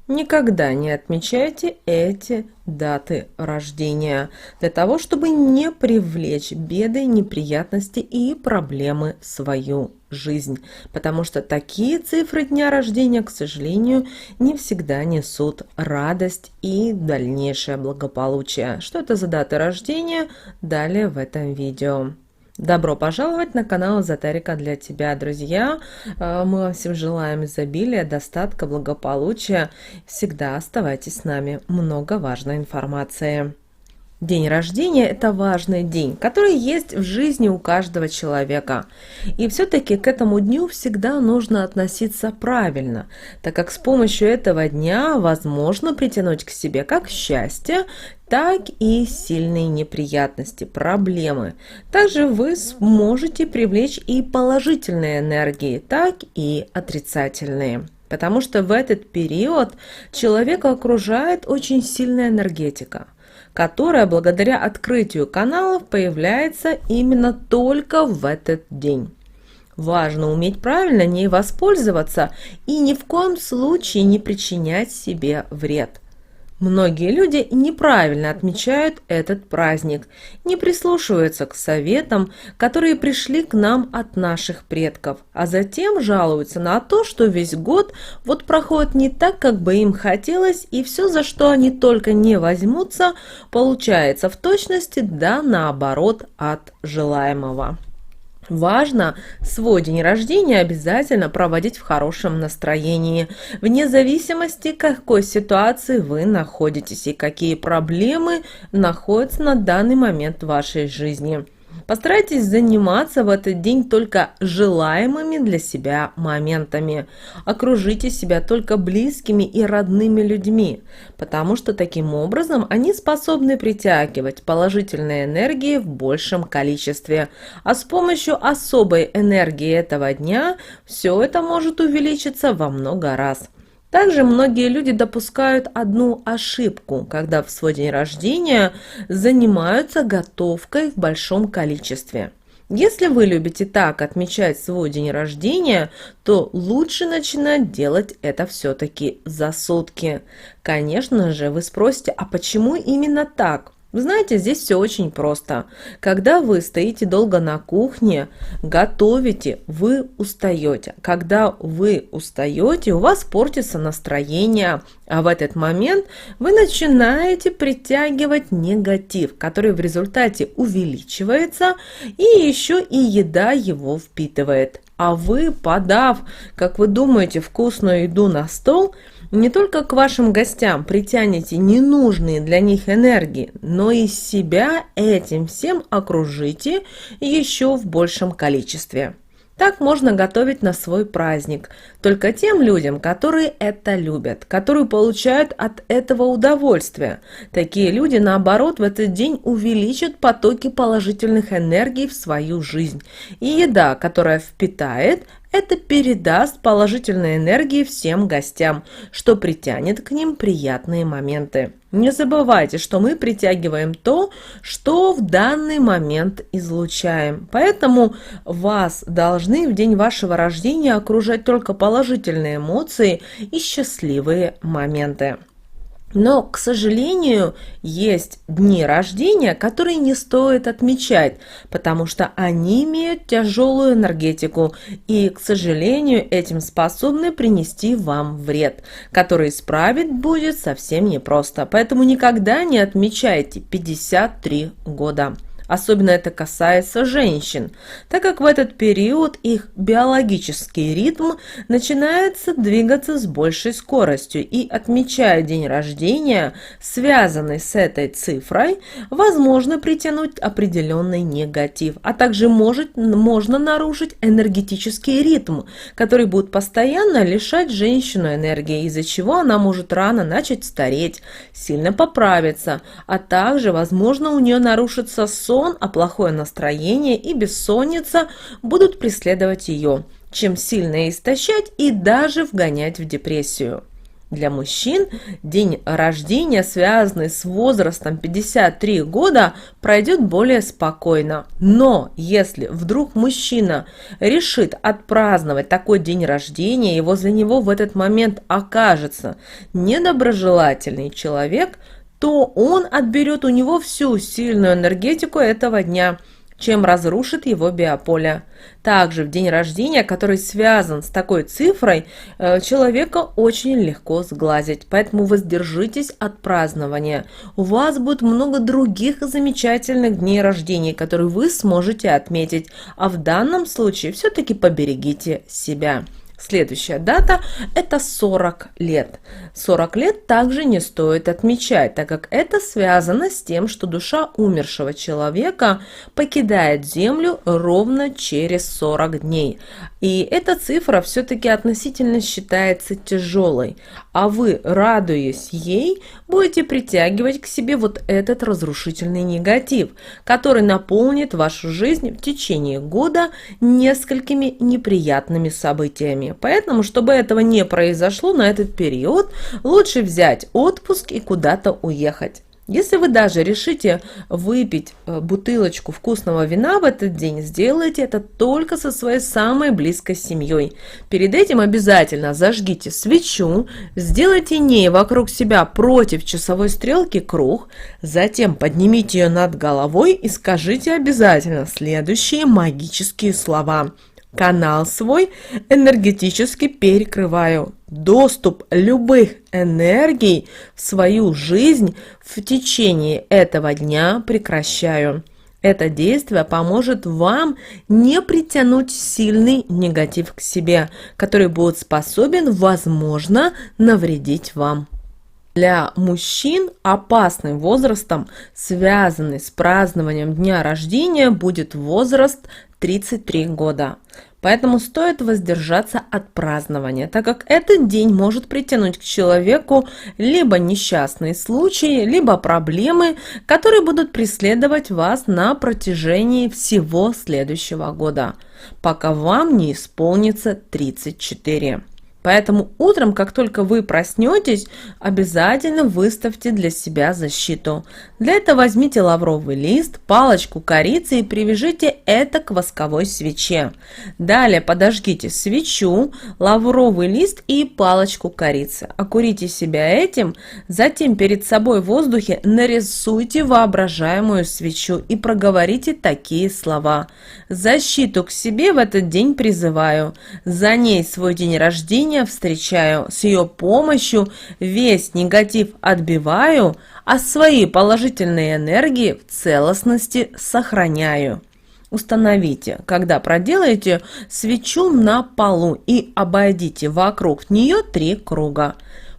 Никогда не отмечайте эти даты рождения для того, чтобы не привлечь беды, неприятности и проблемы в свою жизнь. Потому что такие цифры дня рождения, к сожалению, не всегда несут радость и дальнейшее благополучие. Что это за даты рождения? Далее в этом видео. Добро пожаловать на канал Эзотерика для тебя, друзья. Мы вам всем желаем изобилия, достатка, благополучия. Всегда оставайтесь с нами. Много важной информации. День рождения – это важный день, который есть в жизни у каждого человека. И все-таки к этому дню всегда нужно относиться правильно, так как с помощью этого дня возможно притянуть к себе как счастье, так и сильные неприятности, проблемы. Также вы сможете привлечь и положительные энергии, так и отрицательные. Потому что в этот период человека окружает очень сильная энергетика, которая благодаря открытию каналов появляется именно только в этот день. Важно уметь правильно ней воспользоваться и ни в коем случае не причинять себе вред. Многие люди неправильно отмечают этот праздник, не прислушиваются к советам, которые пришли к нам от наших предков, а затем жалуются на то, что весь год проходит не так, как бы им хотелось, и все, за что они только не возьмутся, получается в точности да наоборот от желаемого. Важно свой день рождения обязательно проводить в хорошем настроении, вне зависимости, в какой ситуации вы находитесь и какие проблемы находятся на данный момент в вашей жизни. Постарайтесь заниматься в этот день только желаемыми для себя моментами. Окружите себя только близкими и родными людьми, потому что таким образом они способны притягивать положительные энергии в большем количестве. А с помощью особой энергии этого дня все это может увеличиться во много раз. Также многие люди допускают одну ошибку, когда в свой день рождения занимаются готовкой в большом количестве. Если вы любите так отмечать свой день рождения, то лучше начинать делать это все-таки за сутки. Конечно же, вы спросите, а почему именно так? Вы знаете, здесь все очень просто. Когда вы стоите долго на кухне, готовите, вы устаете. Когда вы устаете, у вас портится настроение, а в этот момент вы начинаете притягивать негатив, который в результате увеличивается, и еще и еда его впитывает. А вы, подав, как вы думаете, вкусную еду на стол, не только к вашим гостям притянете ненужные для них энергии, но и себя этим всем окружите еще в большем количестве. Так можно готовить на свой праздник только тем людям, которые это любят, которые получают от этого удовольствие. Такие люди, наоборот, в этот день увеличат потоки положительных энергий в свою жизнь. И еда, которая впитает, это передаст положительные энергии всем гостям, что притянет к ним приятные моменты. Не забывайте, что мы притягиваем то, что в данный момент излучаем. Поэтому вас должны в день вашего рождения окружать только положительные эмоции и счастливые моменты. Но, к сожалению, есть дни рождения, которые не стоит отмечать, потому что они имеют тяжелую энергетику и, к сожалению, этим способны принести вам вред, который исправить будет совсем непросто. Поэтому никогда не отмечайте 53 года. Особенно это касается женщин, так как в этот период их биологический ритм начинается двигаться с большей скоростью, и отмечая день рождения, связанный с этой цифрой, возможно притянуть определенный негатив, а также можно нарушить энергетический ритм, который будет постоянно лишать женщину энергии, из-за чего она может рано начать стареть, сильно поправиться, а также, возможно, у нее нарушится сон, а плохое настроение и бессонница будут преследовать ее, чем сильно истощать и даже вгонять в депрессию. Для мужчин день рождения, связанный с возрастом 53 года, пройдет более спокойно. Но если вдруг мужчина решит отпраздновать такой день рождения, и возле него в этот момент окажется недоброжелательный человек, то он отберет у него всю сильную энергетику этого дня, чем разрушит его биополе. Также в день рождения, который связан с такой цифрой, человека очень легко сглазить, поэтому воздержитесь от празднования. У вас будет много других замечательных дней рождения, которые вы сможете отметить, а в данном случае все-таки поберегите себя. Следующая дата – это 40 лет. 40 лет также не стоит отмечать, так как это связано с тем, что душа умершего человека покидает Землю ровно через 40 дней. И эта цифра все-таки относительно считается тяжелой, а вы, радуясь ей, будете притягивать к себе вот этот разрушительный негатив, который наполнит вашу жизнь в течение года несколькими неприятными событиями. Поэтому, чтобы этого не произошло на этот период, лучше взять отпуск и куда-то уехать. Если вы даже решите выпить бутылочку вкусного вина в этот день, сделайте это только со своей самой близкой семьей. Перед этим обязательно зажгите свечу, сделайте ней вокруг себя против часовой стрелки круг, затем поднимите ее над головой и скажите обязательно следующие магические слова. Канал свой энергетически перекрываю. Доступ любых энергий в свою жизнь в течение этого дня прекращаю. Это действие поможет вам не притянуть сильный негатив к себе, который будет способен, возможно, навредить вам. Для мужчин опасным возрастом, связанный с празднованием дня рождения, будет возраст 33 года. Поэтому стоит воздержаться от празднования, так как этот день может притянуть к человеку либо несчастные случаи, либо проблемы, которые будут преследовать вас на протяжении всего следующего года, пока вам не исполнится 34. Поэтому утром, как только вы проснетесь, обязательно выставьте для себя защиту. Для этого возьмите лавровый лист, палочку корицы и привяжите это к восковой свече. Далее подожгите свечу, лавровый лист и палочку корицы. Окурите себя этим, затем перед собой в воздухе нарисуйте воображаемую свечу и проговорите такие слова. Защиту к себе в этот день призываю, за ней свой день рождения встречаю, с ее помощью весь негатив отбиваю, а свои положительные энергии в целостности сохраняю. Установите, когда проделаете свечу на полу и обойдите вокруг нее 3 круга.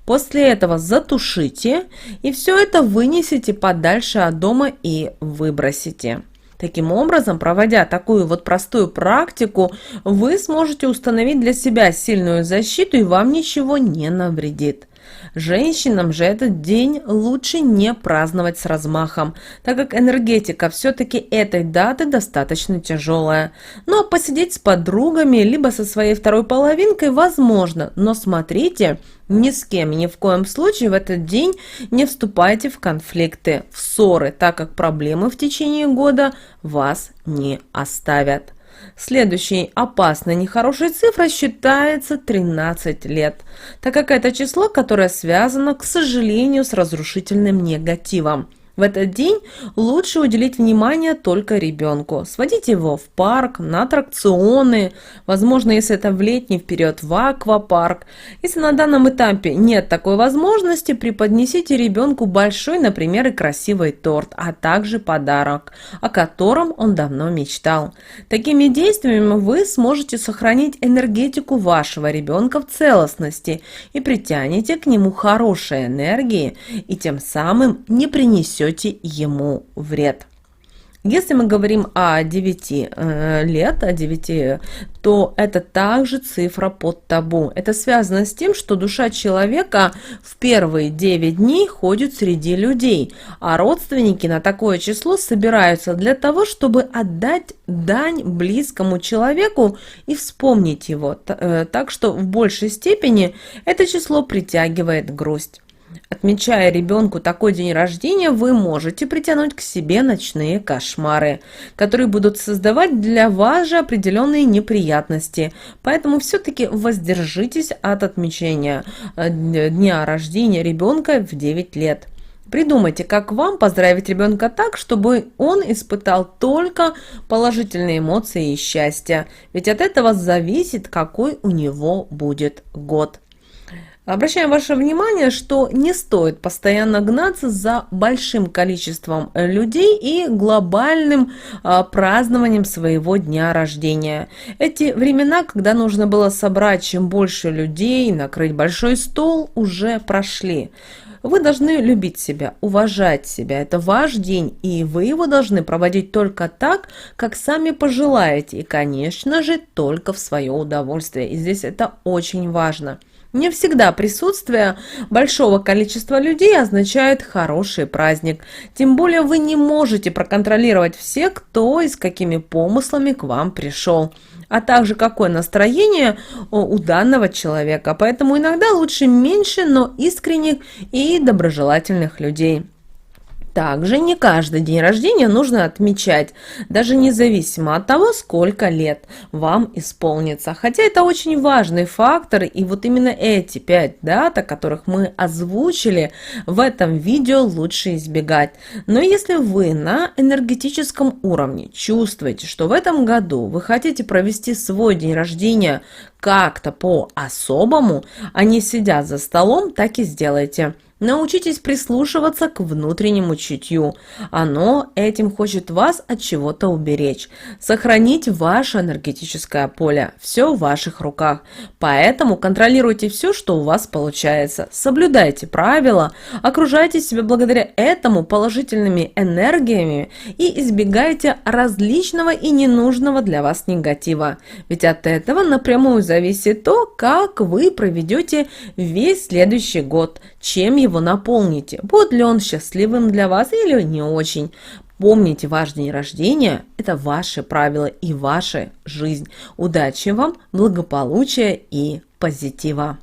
После этого затушите и все это вынесите подальше от дома и выбросите. Таким образом, проводя такую вот простую практику, вы сможете установить для себя сильную защиту и вам ничего не навредит. Женщинам же этот день лучше не праздновать с размахом, так как энергетика все-таки этой даты достаточно тяжелая. Но посидеть с подругами, либо со своей второй половинкой возможно, но смотрите, ни с кем, ни в коем случае в этот день не вступайте в конфликты, в ссоры, так как проблемы в течение года вас не оставят. Следующей опасной нехорошей цифрой считается 13 лет, так как это число, которое связано, к сожалению, с разрушительным негативом. В этот день лучше уделить внимание только ребенку. Сводить его в парк, на аттракционы, возможно, если это в летний период, в аквапарк. Если на данном этапе нет такой возможности, преподнесите ребенку большой, например, и красивый торт, а также подарок, о котором он давно мечтал. Такими действиями вы сможете сохранить энергетику вашего ребенка в целостности и притянете к нему хорошие энергии и тем самым не принесете ему вред. Если мы говорим о 9 лет, о 9, то это также цифра под табу. Это связано с тем, что душа человека в первые 9 дней ходит среди людей, а родственники на такое число собираются для того, чтобы отдать дань близкому человеку и вспомнить его. Так что в большей степени это число притягивает грусть. Отмечая ребенку такой день рождения, вы можете притянуть к себе ночные кошмары, которые будут создавать для вас же определенные неприятности. Поэтому все-таки воздержитесь от отмечания дня рождения ребенка в 9 лет. Придумайте, как вам поздравить ребенка так, чтобы он испытал только положительные эмоции и счастье. Ведь от этого зависит, какой у него будет год. Обращаем ваше внимание, что не стоит постоянно гнаться за большим количеством людей и глобальным празднованием своего дня рождения. Эти времена, когда нужно было собрать чем больше людей, накрыть большой стол, уже прошли. Вы должны любить себя, уважать себя. Это ваш день, и вы его должны проводить только так, как сами пожелаете. И, конечно же, только в свое удовольствие. И здесь это очень важно. Не всегда присутствие большого количества людей означает хороший праздник. Тем более вы не можете проконтролировать всех, кто и с какими помыслами к вам пришел, а также какое настроение у данного человека. Поэтому иногда лучше меньше, но искренних и доброжелательных людей. Также не каждый день рождения нужно отмечать, даже независимо от того, сколько лет вам исполнится. Хотя это очень важный фактор, и вот именно эти 5 дат, о которых мы озвучили в этом видео, лучше избегать. Но если вы на энергетическом уровне чувствуете, что в этом году вы хотите провести свой день рождения как-то по-особому, а не сидя за столом, так и сделайте. Научитесь прислушиваться к внутреннему чутью. Оно этим хочет вас от чего-то уберечь. Сохранить ваше энергетическое поле. Все в ваших руках. Поэтому контролируйте все, что у вас получается. Соблюдайте правила, окружайте себя благодаря этому положительными энергиями и избегайте различного и ненужного для вас негатива. Ведь от этого напрямую зависит то, как вы проведете весь следующий год, чем его наполните, будет ли он счастливым для вас или не очень. Помните, ваш день рождения – это ваши правила и ваша жизнь. Удачи вам, благополучия и позитива!